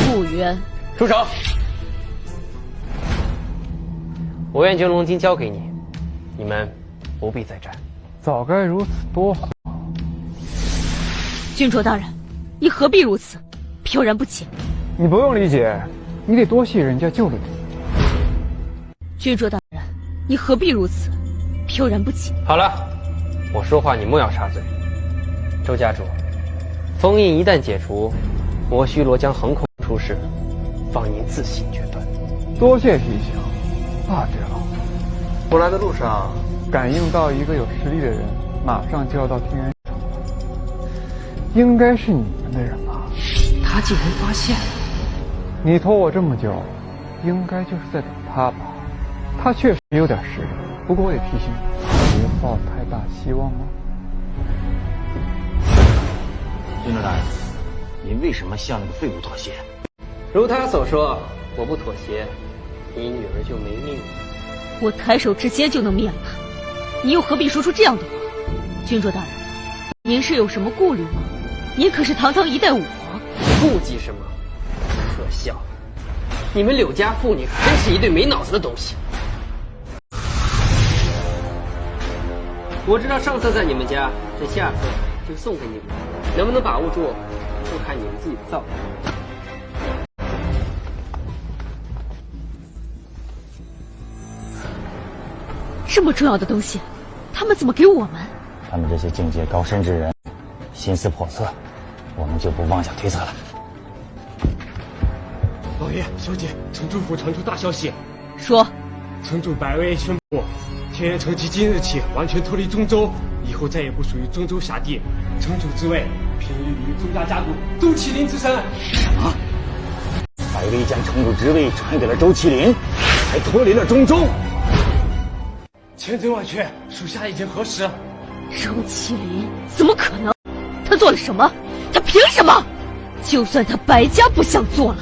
不冤。住手！我愿将龙晶交给你，你们不必再战。早该如此多好。郡主大人，你何必如此，飘然不解？你不用理解，你得多谢人家救了你。郡主大人，你何必如此，飘然不解？好了，我说话你莫要插嘴。周家主，封印一旦解除，魔须罗将横空出世，放您自行决断。多谢提醒，罢之了。我来的路上感应到一个有实力的人，马上就要到天元城了，应该是你们的人吧？他竟然发现了！你拖我这么久，应该就是在等他吧？他确实有点实力，不过我也提醒你，别抱太大希望哦。郡主大人，您为什么向那个废物妥协？如他所说，我不妥协，你女儿就没命了。我抬手之间就能灭了他，你又何必说出这样的话？郡主大人，您是有什么顾虑吗？您可是堂堂一代武皇，顾忌什么？可笑！你们柳家妇女真是一对没脑子的东西。我知道上策在你们家，这下策就送给你们，能不能把握住，就看你们自己的造化。这么重要的东西，他们怎么给我们？他们这些境界高深之人，心思叵测，我们就不妄想推测了。老爷、小姐，城主府传出大消息，说，城主白薇宣布，天元城即今日起完全脱离中州，以后再也不属于中州辖地，城主之位平移于周家家主周麒麟之身。什么？白薇将城主之位传给了周麒麟，还脱离了中州？千真万确，属下已经核实。周麒麟怎么可能？他做了什么？他凭什么？就算他白家不想做了，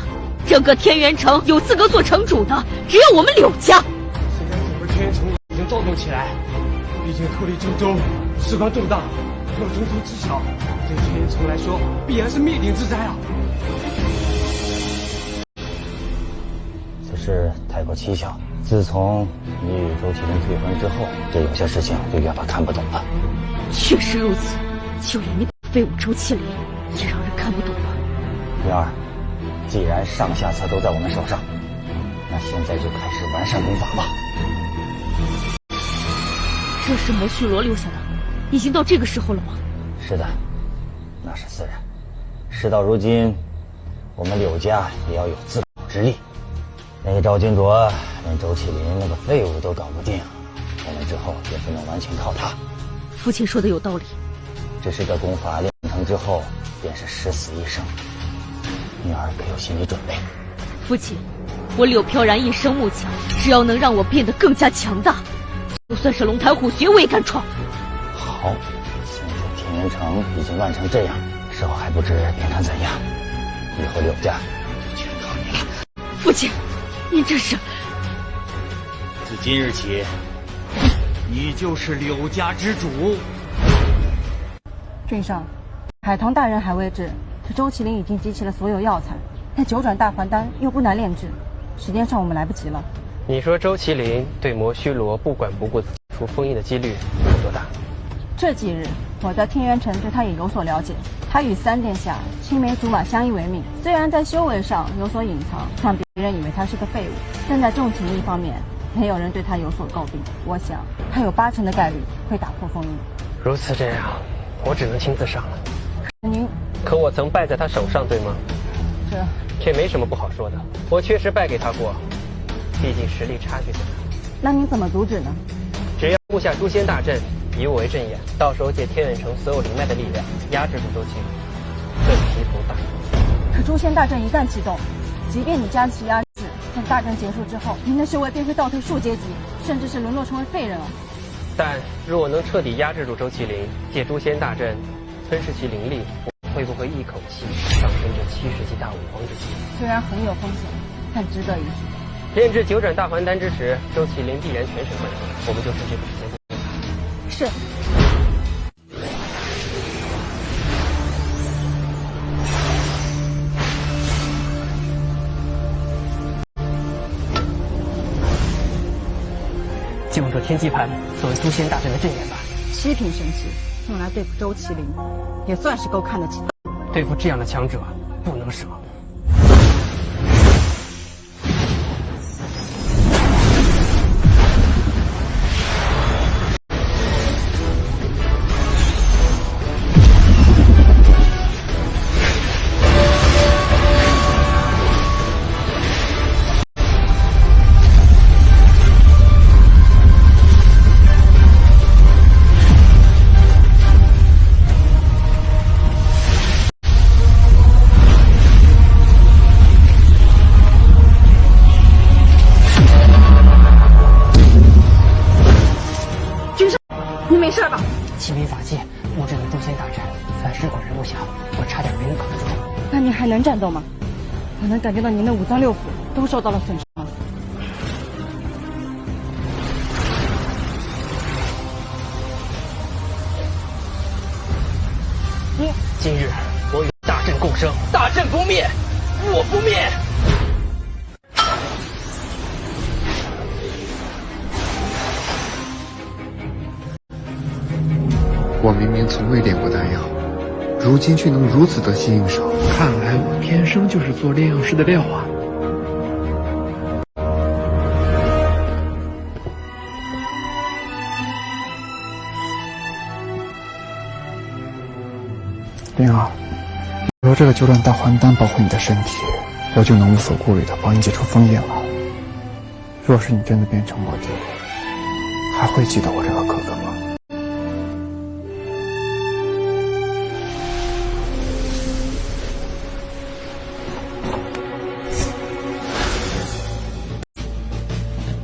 整个天元城有资格做城主的，只有我们柳家。现在整个天元城已经躁动起来，毕竟脱离中州事关重大，若中州知晓，对天元城来说必然是灭顶之灾啊！此事太过蹊跷。自从你与周麒麟退婚之后，这有些事情就越发看不懂了。确实如此，就连那个废物周麒麟也让人看不懂了。灵儿，既然上下策都在我们手上，那现在就开始完善功法吧。这是魔须罗留下的，已经到这个时候了吗？是的，那是自然。事到如今，我们柳家也要有自保之力。那个赵君卓连周麒麟那个废物都搞不定，我们之后也不能完全靠他。父亲说的有道理，只是这功法练成之后，便是十死一生。女儿可有心理准备？父亲，我柳飘然一生木强，只要能让我变得更加强大，就算是龙潭虎穴我也敢闯。好，现在天元城已经乱成这样，事后还不知便谈怎样。以后柳家就全靠你了。父亲，您这是……自今日起，你就是柳家之主。郡上，海棠大人还未至，可周麒麟已经集齐了所有药材，但九转大还丹又不难炼制，时间上我们来不及了。你说周麒麟对魔须罗不管不顾除封印的几率有多大？这几日我在天元城对他也有所了解，他与三殿下青梅竹马相依为命，虽然在修为上有所隐藏，让别人以为他是个废物，但在重情义方面没有人对他有所诟病。我想他有80%的概率会打破封印。如此这样，我只能亲自上了。您，可我曾败在他手上，对吗？这没什么不好说的，我确实败给他过，毕竟实力差距在哪。那您怎么阻止呢？只要布下诛仙大阵，以我为阵眼，到时候借天元城所有灵脉的力量压制住周麒麟，问题不大。可诛仙大阵一旦启动，即便你将其压制，等大阵结束之后，您的修为便会倒退数阶级，甚至是沦落成为废人了。但若我能彻底压制住周麒麟，借诛仙大阵吞噬其灵力，我会不会一口气上升至70级大武皇之级？虽然很有风险，但值得一试。炼制九转大还丹之时，周麒麟必然全身贯通，我们就趁这个时间。是。借用这天机盘作为诛仙大阵的镇眼法。7品神器用来对付周麒麟，也算是够看得起。对付这样的强者，不能省。你没事吧7品法器布置的诛仙大阵，凡是管人不小，我差点没能扛得住。那你还能战斗吗？我能感觉到您的五脏六腑都受到了损伤。今日我与大阵共生，大阵不灭，我不灭。我明明从未炼过丹药，如今却能如此得心应手。看来我天生就是做炼药师的料啊！灵儿，有这个九转大还丹保护你的身体，我就能无所顾虑的帮你解除封印了。若是你真的变成魔帝，还会记得我这个哥哥吗？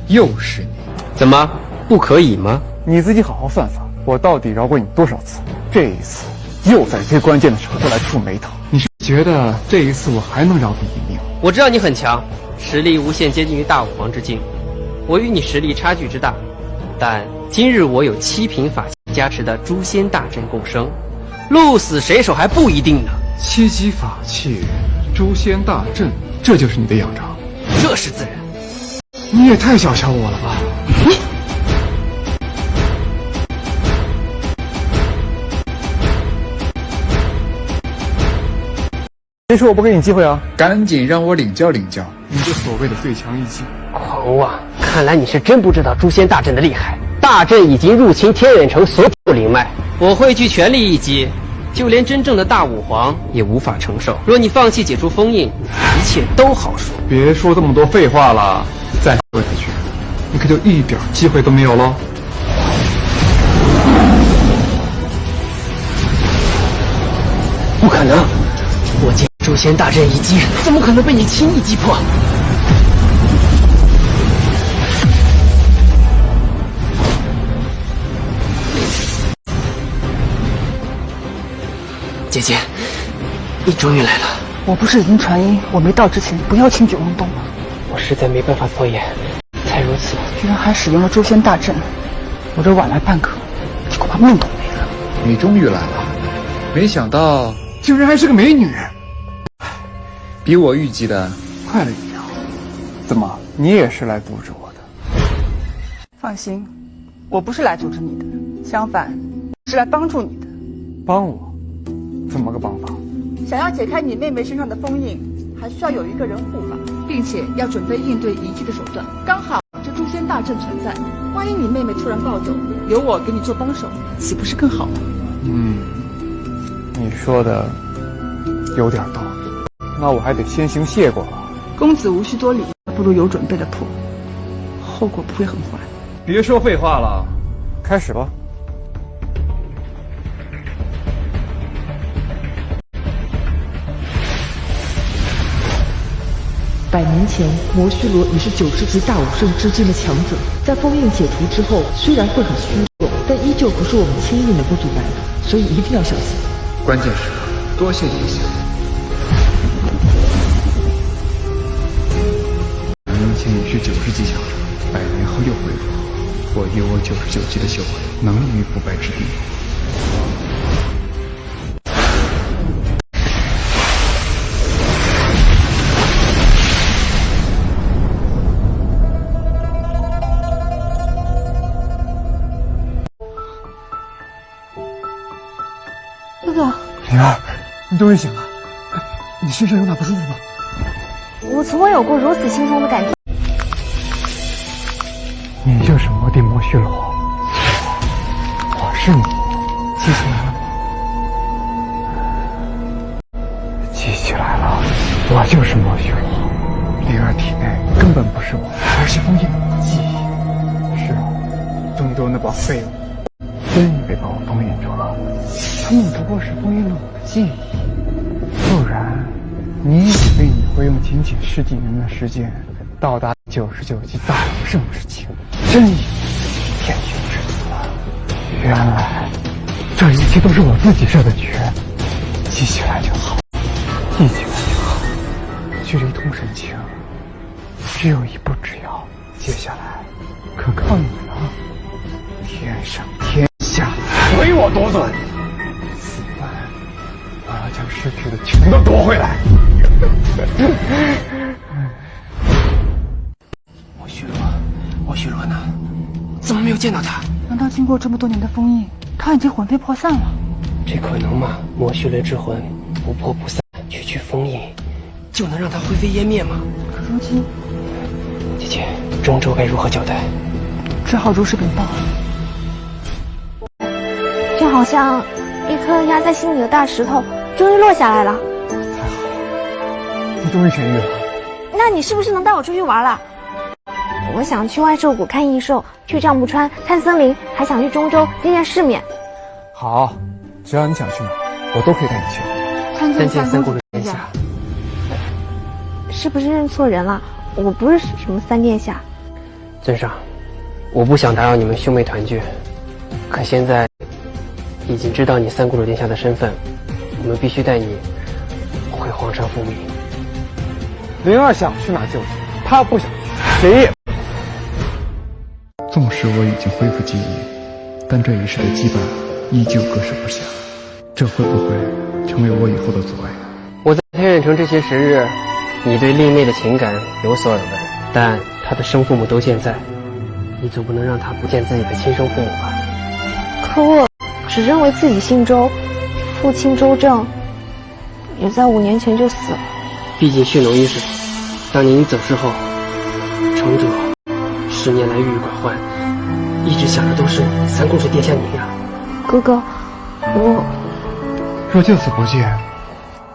又是你，怎么不可以吗？你自己好好算算，我到底饶过你多少次？这一次又在最关键的时候来触霉头。你是觉得这一次我还能饶你一命？我知道你很强，实力无限接近于大武皇之境，我与你实力差距之大，但今日我有7品法器加持的诛仙大阵共生，鹿死谁手还不一定呢。7级法器，诛仙大阵，这就是你的仰仗？这是自然。你也太小瞧我了吧！别说我不给你机会啊！赶紧让我领教领教你这所谓的最强一击！狂妄！看来你是真不知道诛仙大阵的厉害。大阵已经入侵天远城所有灵脉，我汇聚全力一击，就连真正的大武皇也无法承受。若你放弃解除封印，一切都好说。别说这么多废话了，再说下去，你可就一点机会都没有喽！不可能！我借诛仙大阵一击，怎么可能被你轻易击破？姐姐，你终于来了。我不是已经传音，我没到之前不要轻举妄动吗？我实在没办法拖延，才如此。居然还使用了诛仙大阵，我这晚来半刻，就恐怕命都没了。你终于来了，没想到竟然还是个美女，比我预计的快了一秒。怎么，你也是来阻止我的？放心，我不是来阻止你的，相反，是来帮助你的。帮我？怎么个帮法？想要解开你妹妹身上的封印，还需要有一个人护法，并且要准备应对一切的手段。刚好这诛仙大阵存在，万一你妹妹突然暴走，由我给你做帮手，岂不是更好吗？你说的有点道理，那我还得先行谢过了。公子无需多礼，不如有准备的破，后果不会很坏。别说废话了，开始吧。100年前，魔须罗已是90级大武圣之境的强者，在封印解除之后，虽然会很虚弱，但依旧不是我们轻易能够阻拦的，所以一定要小心。关键时刻，多谢影响。100年前已是90级强者，100年后又恢复，我以我99级的修为，能立于不败之地。终于醒了。你身上有哪不舒服吗？我从未有过如此轻松的感觉。你就是魔帝魔须罗，我是你，记起来了吗？记起来了，我就是魔须罗。灵儿体内根本不是我，而是封印了我的记忆。是啊，中州那帮废物真以为把我封印住了，他们不过是封印了我的记忆，不然你以为你会用仅仅10几年的时间到达99级大勇圣之境，真以为天选之子了？原来这一切都是我自己设的局，记起来就好，记起来就好。距离通神境只有一步之遥，接下来可靠你了。天上天下，唯我独尊。此番我要将失去的全都夺回来。魔须罗呢？怎么没有见到他？难道经过这么多年的封印，他已经魂飞魄散了？这可能吗？魔须雷之魂不破不散，区区封印就能让他灰飞烟灭吗？可如今，姐姐，中州该如何交代？只好如实禀报。就好像一颗压在心里的大石头终于落下来了。太好了，你终于痊愈了。那你是不是能带我出去玩了？我想去万寿谷看异兽，去丈木川看森林，还想去中州见见世面。好，只要你想去哪，我都可以带你去。参见三公主殿下。是不是认错人了？我不是什么三殿下。尊上，我不想打扰你们兄妹团聚，可现在已经知道你三公主殿下的身份，我们必须带你回皇上复命。灵儿想去哪就去，她不想去，谁也。纵使我已经恢复记忆，但这一世的羁绊依旧割舍不下，这会不会成为我以后的阻碍？我在天远城这些时日，你对丽妹的情感有所耳闻，但她的生父母都健在，你总不能让她不见自己的亲生父母吧？可我只认为自己姓周，父亲周正也在5年前就死了。毕竟血浓于水，当年你走之后，城主10年来郁郁寡欢，一直想的都是三公主殿下您呀。哥哥，我若就此不见，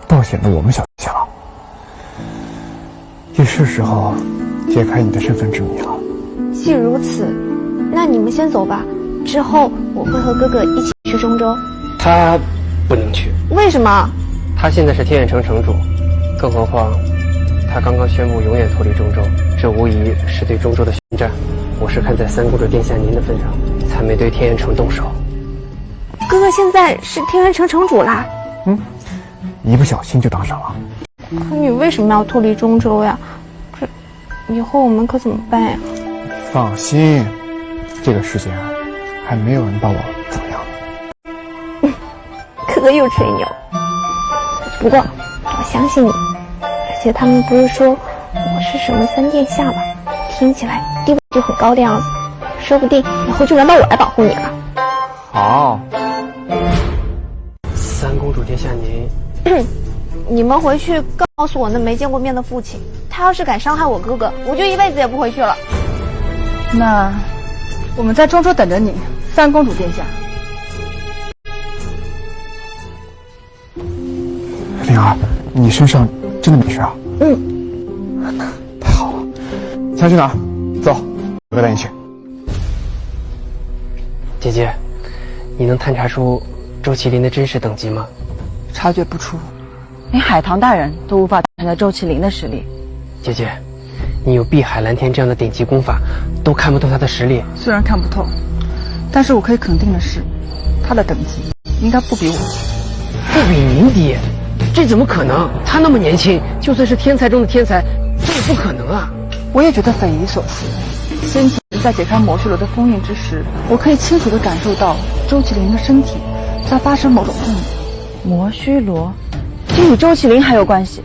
倒显得我们小气了。也是时候解开你的身份之谜了。既如此，那你们先走吧，之后我会和哥哥一起去中州。他不能去。为什么？他现在是天远城城主，更何况他刚刚宣布永远脱离中州，这无疑是对中州的宣战。我是看在三公主殿下您的份上，才没对天元城动手。哥哥现在是天元城城主啦。一不小心就当上了。可你为什么要脱离中州呀？这以后我们可怎么办呀？放心，这个世界还没有人把我怎么样。哥哥又吹牛。不过我相信你，而且他们不是说我是什么三殿下吗？听起来地位就很高的样子，说不定以后就轮到我来保护你了。好。三公主殿下您你们回去告诉我那没见过面的父亲，他要是敢伤害我哥哥，我就一辈子也不回去了。那我们在中州等着你，三公主殿下。灵儿，你身上真的没事啊？太好了。想去哪儿？走，我带你去。姐姐，你能探查出周麒麟的真实等级吗？察觉不出，连海棠大人都无法判断周麒麟的实力。姐姐，你有碧海蓝天这样的顶级功法，都看不透他的实力。虽然看不透，但是我可以肯定的是，他的等级应该不比我低。不比您低？这怎么可能？他那么年轻，就算是天才中的天才，这也不可能啊！我也觉得匪夷所思。先前在解开魔须罗的封印之时，我可以清楚地感受到周麒麟的身体在发生某种动力。魔须罗，这与周麒麟还有关系？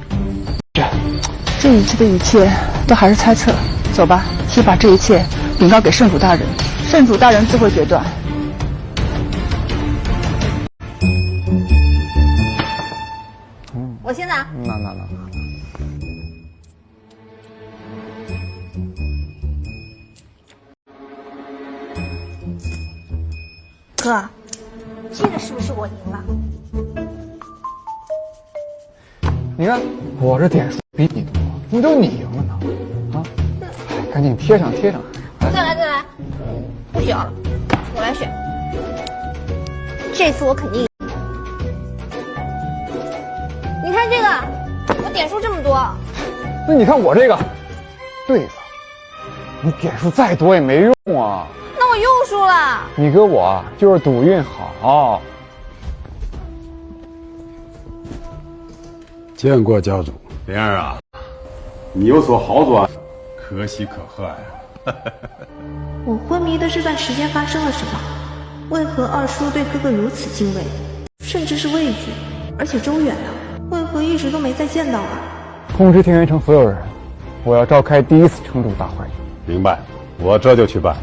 这一切的一切都还是猜测。走吧，先把这一切禀告给圣主大人，圣主大人自会决断。我先拿。那。哥，这个是不是我赢了？你看我这点数比你多，怎么就你赢了呢？啊，赶紧贴上。再来，不需要了，我来选。这次我肯定赢。你看这个，我点数这么多。那你看我这个，对子，你点数再多也没用啊。那我又输了。你跟我就是赌运好。见过教主。灵儿啊，你有所好转，可喜可贺呀。我昏迷的这段时间发生了什么？为何二叔对哥哥如此敬畏，甚至是畏惧？而且周远呢？为何一直都没再见到啊？通知天元城所有人，我要召开第1次城主大会。明白，我这就去办。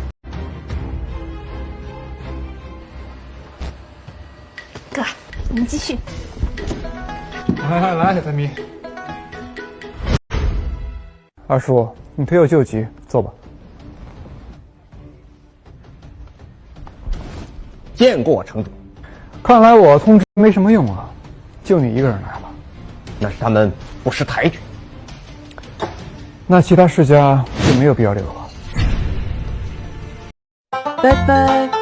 哥，你们继续。来，小财迷。二叔，你推我救急，走吧。见过城主。看来我通知没什么用啊，就你一个人来了。那是他们不识抬举。那其他世家就没有必要留了。拜拜。